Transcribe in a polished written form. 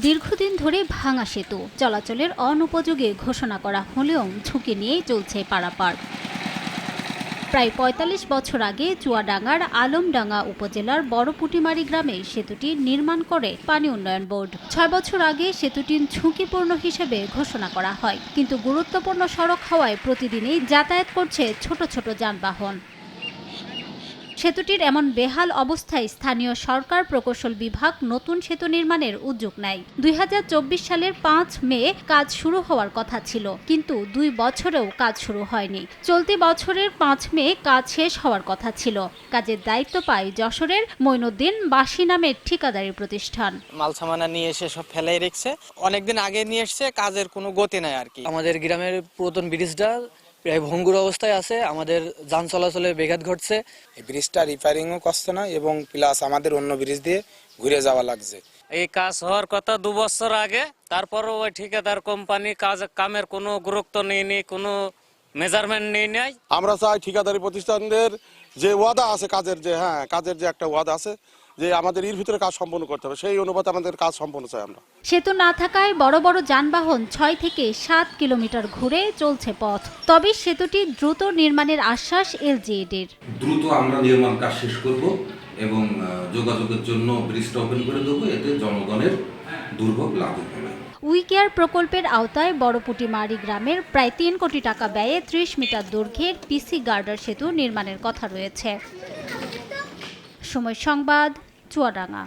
দীর্ঘদিন ধরে ভাঙা সেতু চলাচলের অনুপযোগী ঘোষণা করা হলেও ঝুঁকি নিয়েই চলছে পারাপার। প্রায় ৪৫ বছর আগে চুয়াডাঙ্গার আলমডাঙ্গা উপজেলার বড়পুটিমারি গ্রামে সেতুটি নির্মাণ করে পানি উন্নয়ন বোর্ড। ৬ বছর আগে সেতুটি ঝুঁকিপূর্ণ হিসেবে ঘোষণা করা হয়, কিন্তু গুরুত্বপূর্ণ সড়ক হওয়ায় প্রতিদিনই যাতায়াত করছে ছোট ছোট যানবাহন। সেতুটির এমন বেহাল অবস্থায় স্থানীয় সরকার প্রকৌশল বিভাগ নতুন সেতু নির্মাণের উদ্যোগ নেয়। ২০২৪ সালের ৫ মে কাজ শুরু হওয়ার কথা ছিল, কিন্তু ২ বছরেও কাজ শুরু হয়নি। চলতি বছরের ৫ মে কাজ শেষ হওয়ার কথা ছিল। কাজের দায়িত্ব পায় যশোরের মঈনুদ্দিন বাসী নামের ঠিকাদারি প্রতিষ্ঠান। মাল সামানা নিয়ে এসে সব ফেলাই রেখেছে, অনেকদিন আগে নিয়ে এসছে, কাজের কোনো গতি নাই আর কি। আমাদের গ্রামের পুরাতন ব্রিজটা প্রায় ভঙ্গুর অবস্থায় আছে, আমাদের যান চলাচলে ব্যাঘাত ঘটছে। এই ব্রিজটা রিপেয়ারিংও করছে না এবং প্লাস আমাদের অন্য ব্রিজ দিয়ে ঘুরে যাওয়া লাগছে। এই কাজ হওয়ার কথা ২ বছর আগে, তারপরও ওই ঠিকাদার কোম্পানি কামের কোনো গুরুত্ব নেয়নি, কোনো মেজারমেন্ট নেই নাই। আমরা চাই ঠিকাদারি প্রতিষ্ঠানদের যে ওয়াদা আছে কাজের যে একটা ওয়াদা আছে যে আমাদের এর ভিতরে কাজ সম্পন্ন করতে হবে, সেই অনুপাতে আমাদের কাজ সম্পন্ন চাই আমরা। সেতু না থাকায় বড় বড় যানবাহন ৬ থেকে ৭ কিলোমিটার ঘুরে চলছে পথ। তবে সেতুটি দ্রুত নির্মাণের আশ্বাস এলজিইডির। দ্রুত আমরা নির্মাণ কাজ শেষ করব এবং যোগাযোগের জন্য ব্রিজটা ওপেন করে দেবো, এতে জনগণের দুর্ভোগ লাঘব হবে। উইকেয়ার প্রকল্পের আওতায় বড়পুটিমারি গ্রামের প্রায় ৩ কোটি টাকা ব্যয়ে ৩০ মিটার দৈর্ঘ্যের পিসি গার্ডার সেতু নির্মাণের কথা রয়েছে। সময় সংবাদ, চুয়াডাঙ্গা।